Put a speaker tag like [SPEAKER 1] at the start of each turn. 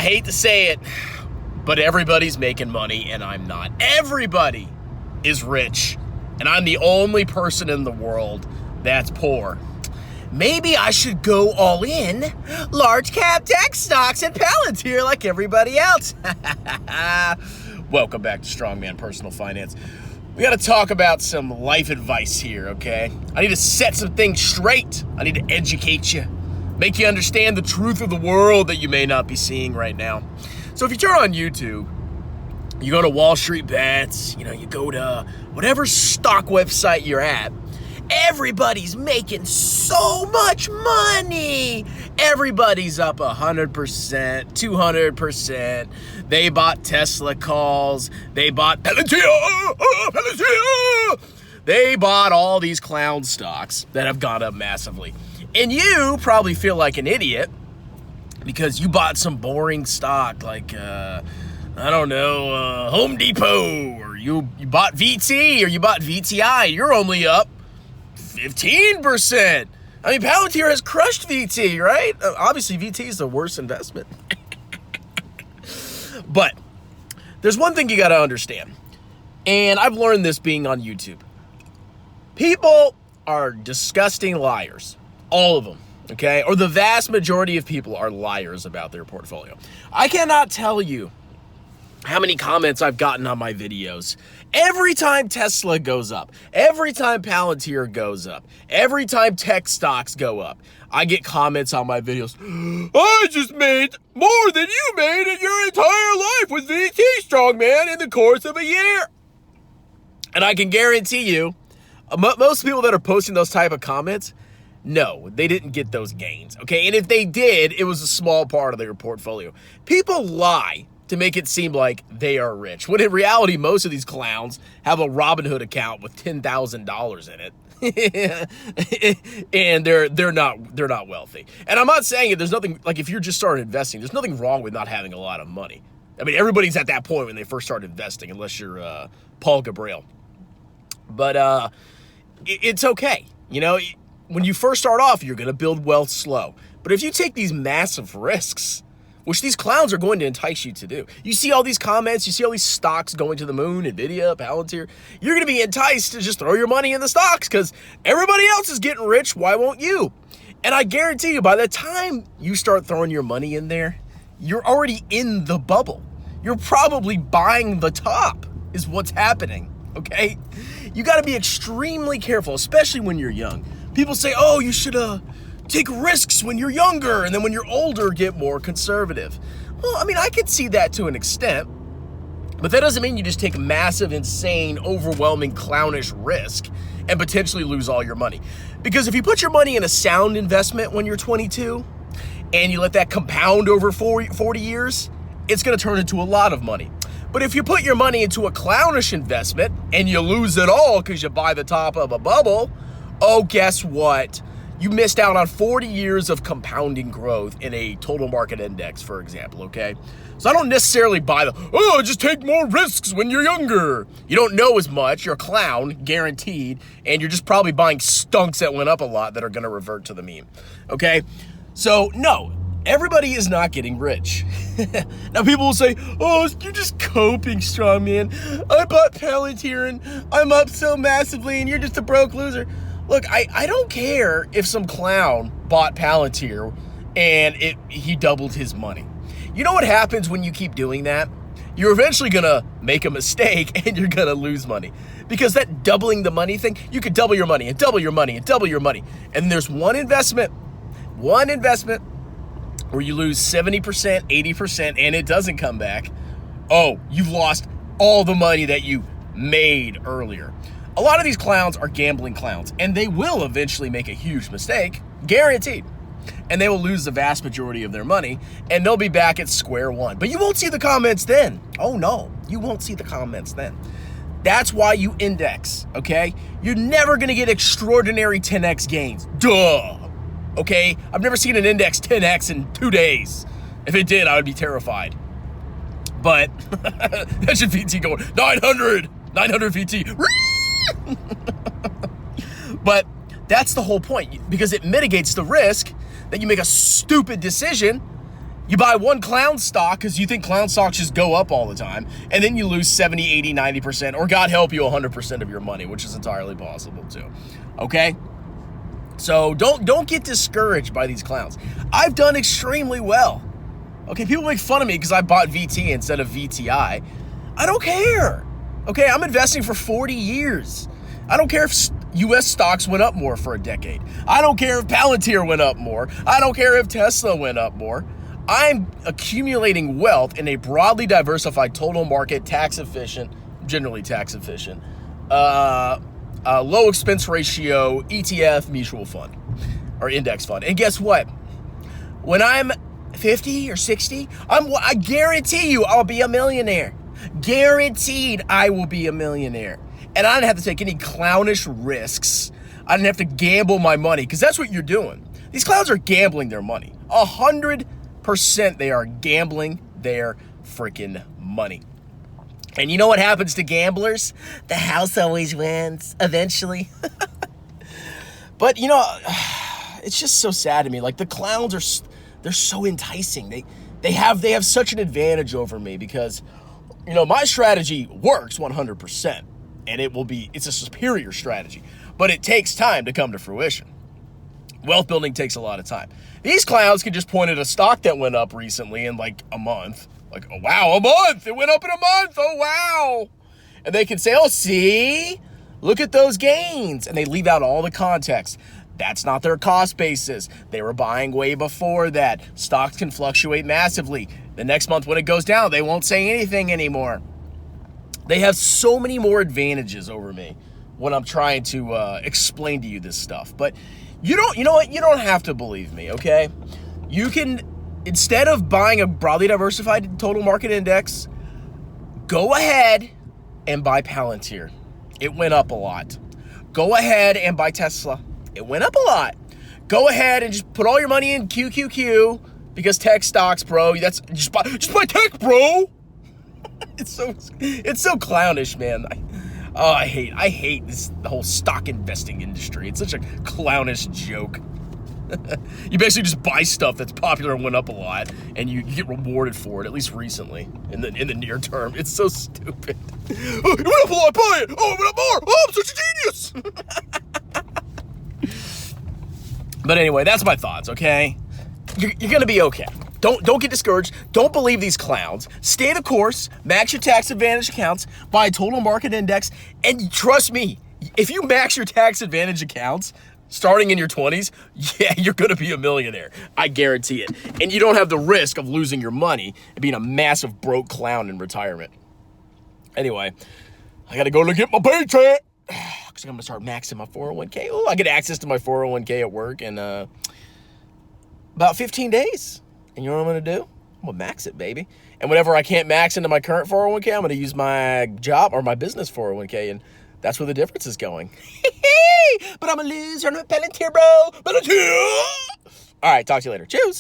[SPEAKER 1] hate to say it, but everybody's making money and I'm not. Everybody is rich and I'm the only person in the world that's poor. Maybe I should go all in, large cap tech stocks and Palantir like everybody else. Welcome back to Strongman Personal Finance. We got to talk about some life advice here, okay? I need to set some things straight. I need to educate you, make you understand the truth of the world that you may not be seeing right now. So if you turn on YouTube, you go to Wall Street Bets, you go to whatever stock website you're at, everybody's making so much money. Everybody's up 100%, 200%. They bought Tesla calls. They bought Palantir. They bought all these clown stocks that have gone up massively. And you probably feel like an idiot because you bought some boring stock like, Home Depot, or you bought VT, or you bought VTI. You're only up 15%. I mean, Palantir has crushed VT, right? Obviously, VT is the worst investment. But there's one thing you got to understand, and I've learned this being on YouTube. People are disgusting liars. All of them, okay? Or the vast majority of people are liars about their portfolio. I cannot tell you how many comments I've gotten on my videos. Every time Tesla goes up, every time Palantir goes up, every time tech stocks go up, I get comments on my videos. I just made more than you made in your entire life with VT Strongman in the course of a year. And I can guarantee you, most people that are posting those type of comments, no, they didn't get those gains, okay? And if they did, it was a small part of their portfolio. People lie to make it seem like they are rich, when in reality, most of these clowns have a Robinhood account with $10,000 in it, and they're not wealthy. And I'm not saying it. There's nothing, like, if you're just starting investing, there's nothing wrong with not having a lot of money. I mean, everybody's at that point when they first start investing, unless you're Paul Gabriel. But it's okay. When you first start off, you're going to build wealth slow. But if you take these massive risks, which these clowns are going to entice you to do. You see all these comments, you see all these stocks going to the moon, Nvidia, Palantir. You're going to be enticed to just throw your money in the stocks because everybody else is getting rich. Why won't you? And I guarantee you, by the time you start throwing your money in there, you're already in the bubble. You're probably buying the top is what's happening, okay? You got to be extremely careful, especially when you're young. People say, oh, you should take risks when you're younger, and then when you're older, get more conservative. Well, I mean, I could see that to an extent, but that doesn't mean you just take massive, insane, overwhelming, clownish risk and potentially lose all your money. Because if you put your money in a sound investment when you're 22 and you let that compound over 40 years, it's going to turn into a lot of money. But if you put your money into a clownish investment and you lose it all because you buy the top of a bubble, oh, guess what? You missed out on 40 years of compounding growth in a total market index, for example, okay? So I don't necessarily buy just take more risks when you're younger. You don't know as much, you're a clown, guaranteed, and you're just probably buying stunks that went up a lot that are gonna revert to the mean, okay? So no, everybody is not getting rich. Now people will say, oh, you're just coping, Strongman. I bought Palantir and I'm up so massively and you're just a broke loser. Look, I don't care if some clown bought Palantir and he doubled his money. You know what happens when you keep doing that? You're eventually going to make a mistake and you're going to lose money. Because that doubling the money thing, you could double your money and double your money and double your money. And there's one investment where you lose 70%, 80%, and it doesn't come back. Oh, you've lost all the money that you made earlier. A lot of these clowns are gambling clowns, and they will eventually make a huge mistake, guaranteed. And they will lose the vast majority of their money, and they'll be back at square one. But you won't see the comments then. Oh no, you won't see the comments then. That's why you index, okay? You're never gonna get extraordinary 10x gains. Duh, okay? I've never seen an index 10x in 2 days. If it did, I would be terrified. But that should VT going 900 VT. But that's the whole point, because it mitigates the risk that you make a stupid decision You buy one clown stock because you think clown stocks just go up all the time, and then you lose 70, 80, 90%, or God help you, 100% of your money, which is entirely possible too. Okay? So don't get discouraged by these clowns. I've done extremely well. Okay, people make fun of me because I bought VT instead of VTI. I don't care. Okay, I'm investing for 40 years. I don't care if U.S. stocks went up more for a decade. I don't care if Palantir went up more. I don't care if Tesla went up more. I'm accumulating wealth in a broadly diversified total market, tax efficient, generally tax efficient, low expense ratio, ETF mutual fund or index fund. And guess what? When I'm 50 or 60, I guarantee you I'll be a millionaire. Guaranteed I will be a millionaire. And I didn't have to take any clownish risks. I didn't have to gamble my money, because that's what you're doing. These clowns are gambling their money. 100% they are gambling their freaking money. And you know what happens to gamblers? The house always wins, eventually. But, you know, it's just so sad to me. Like, the clowns they're so enticing. They have such an advantage over me because, you know, my strategy works 100%. And it's a superior strategy. But it takes time to come to fruition. Wealth building takes a lot of time. These clowns can just point at a stock that went up recently in like a month. Like, oh, wow, a month. It went up in a month. Oh, wow. And they can say, oh, see, look at those gains. And they leave out all the context. That's not their cost basis. They were buying way before that. Stocks can fluctuate massively. The next month when it goes down, they won't say anything anymore. They have so many more advantages over me when I'm trying to explain to you this stuff. But you know what? You don't have to believe me, okay? You can, instead of buying a broadly diversified total market index, go ahead and buy Palantir. It went up a lot. Go ahead and buy Tesla. It went up a lot. Go ahead and just put all your money in QQQ because tech stocks, bro. That's just buy tech, bro. It's so clownish, man. I hate the whole stock investing industry. It's such a clownish joke. You basically just buy stuff that's popular and went up a lot, and you get rewarded for it, at least recently, in the near term. It's so stupid. Oh, it went up a lot, buy it! Oh, it went up more! Oh, I'm such a genius! But anyway, that's my thoughts, okay? You're gonna be okay. Don't get discouraged. Don't believe these clowns. Stay the course. Max your tax advantage accounts. Buy a total market index. And trust me, if you max your tax advantage accounts starting in your 20s, yeah, you're going to be a millionaire. I guarantee it. And you don't have the risk of losing your money and being a massive broke clown in retirement. Anyway, I got to go to get my paycheck because I'm going to start maxing my 401k. Oh, I get access to my 401k at work in about 15 days. And you know what I'm going to do? I'm going to max it, baby. And whenever I can't max into my current 401k, I'm going to use my job or my business 401k. And that's where the difference is going. But I'm a loser. I'm a Palantir, bro. Palantir! All right, talk to you later. Cheers.